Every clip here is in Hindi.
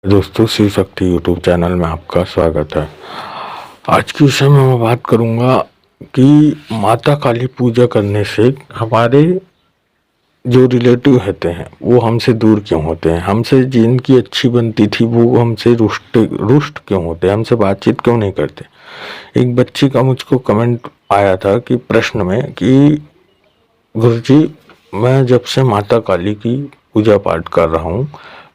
दोस्तों, शिव शक्ति यूट्यूब चैनल में आपका स्वागत है। आज के विषय में मैं बात करूंगा कि माता काली पूजा करने से हमारे जो रिलेटिव होते हैं वो हमसे दूर क्यों होते हैं, हमसे जिनकी अच्छी बनती थी वो हमसे रुष्ट रुष्ट क्यों होते हैं, हमसे बातचीत क्यों नहीं करते। एक बच्चे का मुझको कमेंट आया था कि प्रश्न में कि गुरुजी, मैं जब से माता काली की पूजा पाठ कर रहा हूँ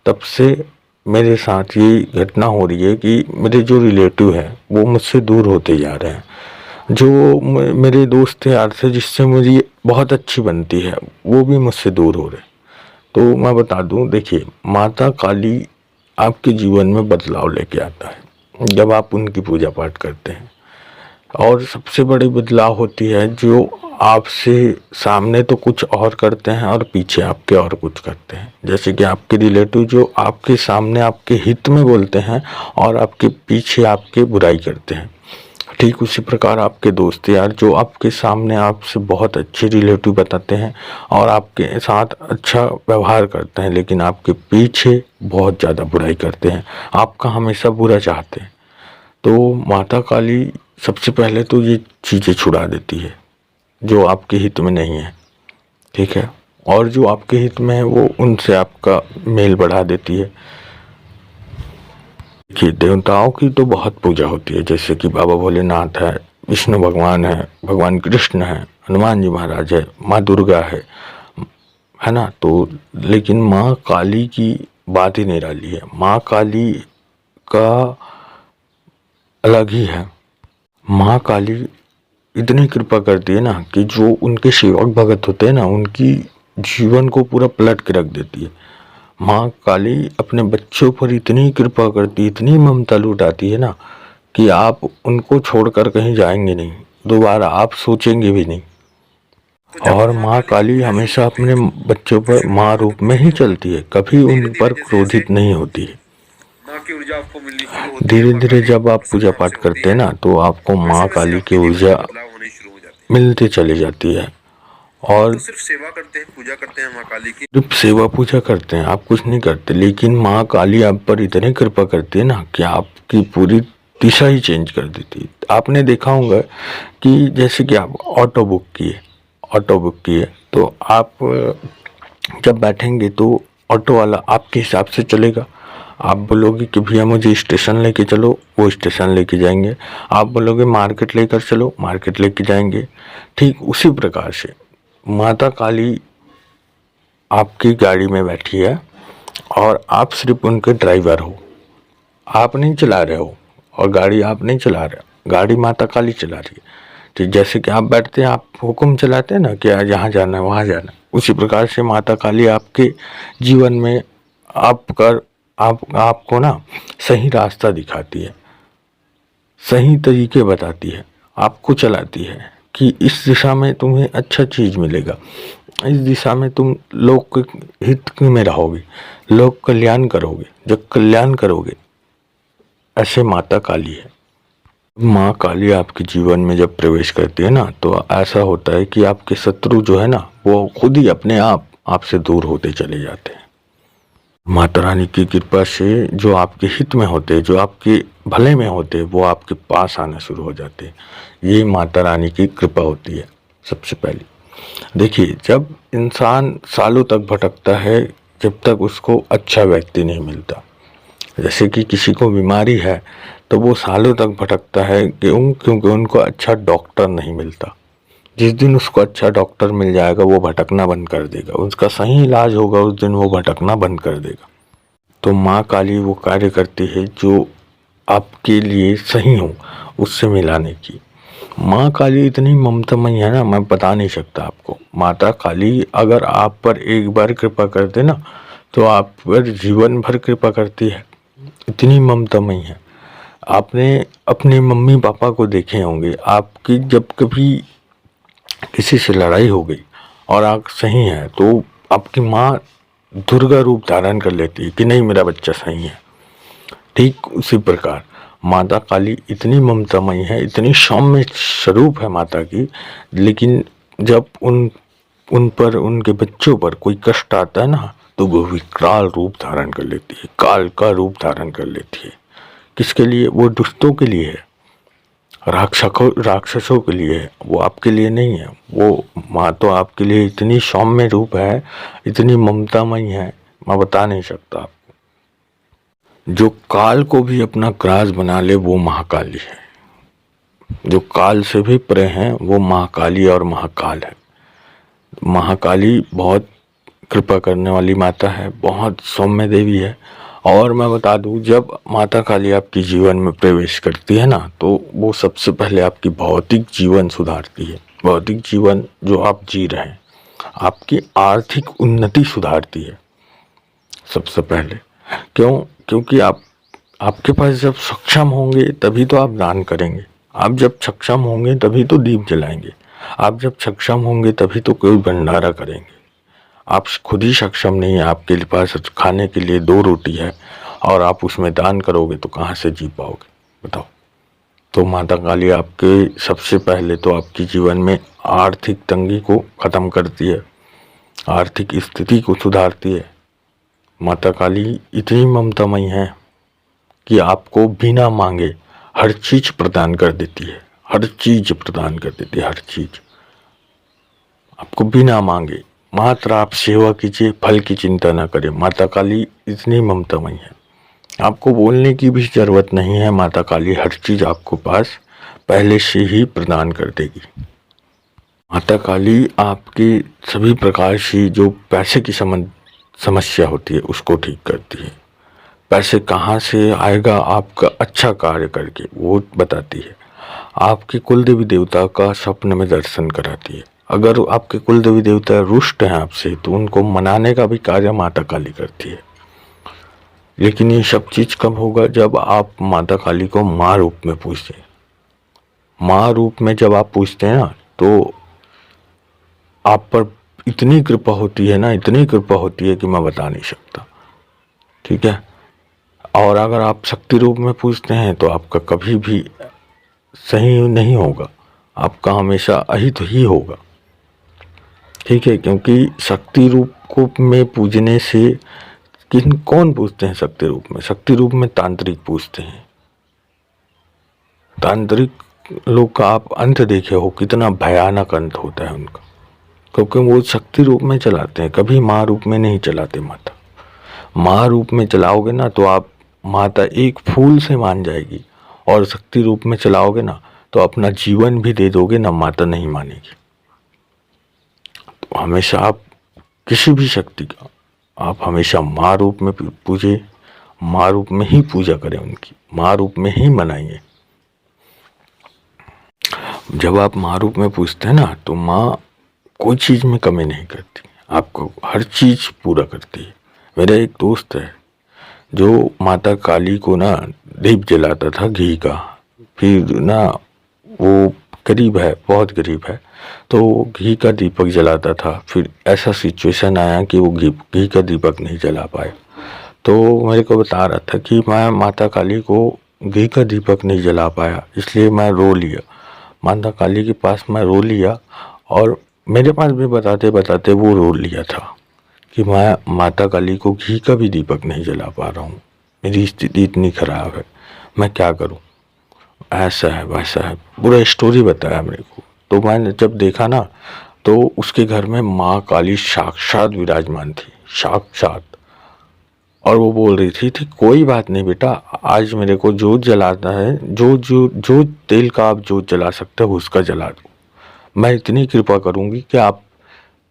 तब से मेरे साथ ये घटना हो रही है कि मेरे जो रिलेटिव हैं वो मुझसे दूर होते जा रहे हैं। जो मेरे दोस्त यार थे जिससे मुझे बहुत अच्छी बनती है वो भी मुझसे दूर हो रहे। तो मैं बता दूं, देखिए, माता काली आपके जीवन में बदलाव लेके आता है जब आप उनकी पूजा पाठ करते हैं। और सबसे बड़ी बदलाव होती है जो आपसे सामने तो कुछ और करते हैं और पीछे आपके और कुछ करते हैं। जैसे कि आपके रिलेटिव जो आपके सामने आपके हित में बोलते हैं और आपके पीछे आपके बुराई करते हैं, ठीक उसी प्रकार आपके दोस्त यार जो आपके सामने आपसे बहुत अच्छे रिलेटिव बताते हैं और आपके साथ अच्छा व्यवहार करते हैं, लेकिन आपके पीछे बहुत ज़्यादा बुराई करते हैं, आपका हमेशा बुरा चाहते हैं। तो माता काली सबसे पहले तो ये चीज़ें छुड़ा देती है जो आपके हित में नहीं है, ठीक है, और जो आपके हित में है वो उनसे आपका मेल बढ़ा देती है। देखिए, देवताओं की तो बहुत पूजा होती है, जैसे कि बाबा भोलेनाथ है, विष्णु भगवान है, भगवान कृष्ण है, हनुमान जी महाराज है, माँ दुर्गा है ना। तो लेकिन माँ काली की बात ही निराली है। माँ काली का अलग ही है। माँ काली इतनी कृपा करती है ना कि जो उनके सेवक भगत होते हैं ना उनकी जीवन को पूरा पलट के रख देती है। माँ काली अपने बच्चों पर इतनी कृपा करती है, इतनी ममता लुटाती है ना कि आप उनको छोड़कर कहीं जाएंगे नहीं, दोबारा आप सोचेंगे भी नहीं। और माँ काली हमेशा अपने बच्चों पर माँ रूप में ही चलती है, कभी उन पर क्रोधित नहीं होती है। माँ की ऊर्जा आपको मिलनी शुरू होती है। धीरे धीरे जब आप पूजा पाठ करते हैं ना तो आपको माँ काली की ऊर्जा बदलाव होने शुरू हो जाते हैं। मिलती चली जाती है। और तो सिर्फ सेवा करते हैं, पूजा करते हैं माँ काली की। सिर्फ सेवा पूजा करते हैं, आप कुछ नहीं करते, लेकिन माँ काली आप पर इतनी कृपा करती है ना कि आपकी पूरी दिशा ही चेंज कर देती है। आपने देखा होगा कि जैसे कि आप ऑटो बुक किए तो आप जब बैठेंगे तो ऑटो वाला आपके हिसाब से चलेगा। आप बोलोगे कि भैया मुझे स्टेशन लेके चलो, वो स्टेशन लेके जाएंगे। आप बोलोगे मार्केट लेकर चलो, मार्केट लेके जाएंगे। ठीक उसी प्रकार से माता काली आपकी गाड़ी में बैठी है और आप सिर्फ उनके ड्राइवर हो, आप नहीं चला रहे हो और गाड़ी आप नहीं चला रहे हो, गाड़ी माता काली चला रही है। तो जैसे कि आप बैठते हैं, आप हुक्म चलाते हैं ना कि आज यहाँ जाना है वहाँ जाना है, उसी प्रकार से माता काली आपके जीवन में आपको ना सही रास्ता दिखाती है, सही तरीके बताती है, आपको चलाती है कि इस दिशा में तुम्हें अच्छा चीज़ मिलेगा, इस दिशा में तुम लोक हित में रहोगे, लोक कल्याण करोगे। जब कल्याण करोगे, ऐसे माता काली है। माँ काली आपके जीवन में जब प्रवेश करती है ना तो ऐसा होता है कि आपके शत्रु जो है ना वो खुद ही अपने आप आपसे दूर होते चले जाते हैं। माता रानी की कृपा से जो आपके हित में होते, जो आपके भले में होते, वो आपके पास आना शुरू हो जाते हैं। ये माता रानी की कृपा होती है सबसे पहले। देखिए, जब इंसान सालों तक भटकता है जब तक उसको अच्छा व्यक्ति नहीं मिलता, जैसे कि किसी को बीमारी है तो वो सालों तक भटकता है क्योंकि उनको अच्छा डॉक्टर नहीं मिलता। जिस दिन उसको अच्छा डॉक्टर मिल जाएगा वो भटकना बंद कर देगा, उसका सही इलाज होगा, उस दिन वो भटकना बंद कर देगा। तो माँ काली वो कार्य करती है जो आपके लिए सही हो उससे मिलाने की। माँ काली इतनी ममतामयी है ना, मैं बता नहीं सकता आपको। माता काली अगर आप पर एक बार कृपा कर दे ना तो आप पर जीवन भर कृपा करती है, इतनी ममतामयी है। आपने अपने मम्मी पापा को देखे होंगे, आपकी जब कभी किसी से लड़ाई हो गई और आप सही हैं तो आपकी माँ दुर्गा रूप धारण कर लेती है कि नहीं मेरा बच्चा सही है। ठीक उसी प्रकार माता काली इतनी ममतामयी है, इतनी सौम्य स्वरूप है माता की, लेकिन जब उन पर उनके बच्चों पर कोई कष्ट आता है ना तो वो विकराल रूप धारण कर लेती है, काल का रूप धारण कर लेती है। किसके लिए? वो दुष्टों के लिए है, राक्षसों के लिए है, वो आपके लिए नहीं है। वो माँ तो आपके लिए इतनी सौम्य रूप है, इतनी ममतामयी है, मैं बता नहीं सकता आपको। जो काल को भी अपना ग्रास बना ले वो महाकाली है। जो काल से भी परे हैं वो महाकाली और महाकाल है। महाकाली बहुत कृपा करने वाली माता है, बहुत सौम्य देवी है। और मैं बता दूं, जब माता काली आपके जीवन में प्रवेश करती है ना, तो वो सबसे पहले आपकी भौतिक जीवन सुधारती है। भौतिक जीवन जो आप जी रहे हैं, आपकी आर्थिक उन्नति सुधारती है सबसे पहले। क्यों? क्योंकि आपके पास जब सक्षम होंगे तभी तो आप दान करेंगे। आप जब सक्षम होंगे तभी तो दीप जलाएंगे। आप जब सक्षम होंगे तभी तो कोई भंडारा करेंगे। आप खुद ही सक्षम नहीं है, आपके पास खाने के लिए 2 रोटी है और आप उसमें दान करोगे तो कहाँ से जी पाओगे बताओ। तो माता काली आपके सबसे पहले तो आपके जीवन में आर्थिक तंगी को ख़त्म करती है, आर्थिक स्थिति को सुधारती है। माता काली इतनी ममतामयी है कि आपको बिना मांगे हर चीज प्रदान कर देती है, हर चीज प्रदान कर देती है, हर चीज आपको बिना मांगे। मात्र आप सेवा कीजिए, फल की चिंता ना करें। माता काली इतनी ममतामयी है, आपको बोलने की भी जरूरत नहीं है। माता काली हर चीज आपको पास पहले से ही प्रदान कर देगी। माता काली आपके सभी प्रकार की जो पैसे की समस्या होती है उसको ठीक करती है। पैसे कहाँ से आएगा आपका अच्छा कार्य करके वो बताती है। आपके कुल देवी देवता का स्वप्न में दर्शन कराती है। अगर आपके कुल देवी देवता रुष्ट हैं आपसे तो उनको मनाने का भी कार्य माता काली करती है। लेकिन ये सब चीज कब होगा? जब आप माता काली को माँ रूप में पूजते हैं। माँ रूप में जब आप पूजते हैं ना, तो आप पर इतनी कृपा होती है ना, इतनी कृपा होती है कि मैं बता नहीं सकता। ठीक है। और अगर आप शक्ति रूप में पूजते हैं तो आपका कभी भी सही नहीं होगा, आपका हमेशा अहित ही होगा। ठीक है। क्योंकि शक्ति रूप को में पूजने से कौन पूजते हैं शक्ति रूप में? शक्ति रूप में तांत्रिक पूजते हैं। तांत्रिक लोग का आप अंत देखे हो, कितना भयानक अंत होता है उनका, क्योंकि वो शक्ति रूप में चलाते हैं, कभी माँ रूप में नहीं चलाते। माता माँ रूप में चलाओगे ना तो आप माता एक फूल से मान जाएगी, और शक्ति रूप में चलाओगे ना तो अपना जीवन भी दे दोगे ना, माता नहीं मानेगी। तो हमेशा आप किसी भी शक्ति का आप हमेशा माँ रूप में पूजे, माँ रूप में ही पूजा करें, उनकी माँ रूप में ही मनाइए। जब आप माँ रूप में पूजते हैं ना तो माँ कोई चीज में कमी नहीं करती, आपको हर चीज पूरा करती है। मेरा एक दोस्त है जो माता काली को ना दीप जलाता था घी का। फिर ना वो गरीब है, बहुत गरीब है, तो घी का दीपक जलाता था। फिर ऐसा सिचुएशन आया कि वो घी का दीपक नहीं जला पाया। तो मेरे को बता रहा था कि मैं माता काली को घी का दीपक नहीं जला पाया, इसलिए मैं रो लिया। माता काली के पास मैं रो लिया, और मेरे पास भी बताते बताते वो रो लिया था कि मैं माता काली को घी का भी दीपक नहीं जला पा रहा हूँ, मेरी स्थिति इतनी खराब है, मैं क्या करूँ, ऐसा है वैसा है, पूरा स्टोरी बताया मेरे को। तो मैंने जब देखा ना तो उसके घर में माँ काली साक्षात विराजमान थी, साक्षात। और वो बोल रही थी कोई बात नहीं बेटा, आज मेरे को जोत जलाना है, जो तेल का आप जोत जला सकते हो उसका जला दो। मैं इतनी कृपा करूँगी कि आप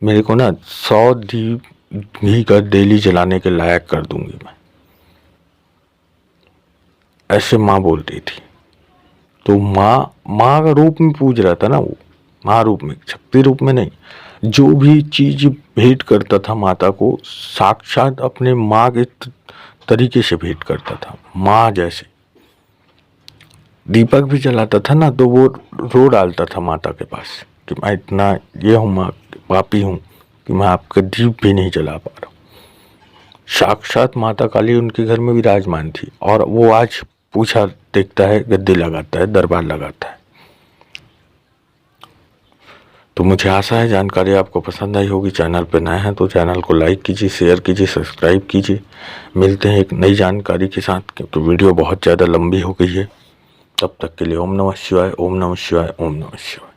मेरे को ना 100 दीप घी का डेली जलाने के लायक कर दूंगी मैं। ऐसे माँ बोल रही थी। तो माँ का रूप में पूज रहा था ना वो, माँ रूप में, शक्ति रूप में नहीं। जो भी चीज भेंट करता था माता को, साक्षात अपने माँ के तरीके से भेंट करता था, माँ जैसे। दीपक भी जलाता था ना तो वो रो डालता था माता के पास कि मैं इतना ये हूँ, माँ पापी हूँ कि मैं आपका दीप भी नहीं जला पा रहा हूँ। साक्षात माता काली उनके घर में विराजमान थी, और वो आज पूछा देखता है, गद्दे लगाता है, दरबार लगाता है। तो मुझे आशा है जानकारी आपको पसंद आई होगी। चैनल पर नए हैं तो चैनल को लाइक कीजिए, शेयर कीजिए, सब्सक्राइब कीजिए। मिलते हैं एक नई जानकारी के साथ, क्योंकि वीडियो बहुत ज़्यादा लंबी हो गई है। तब तक के लिए ओम नमः शिवाय, ओम नमः शिवाय, ओम नमः शिवाय।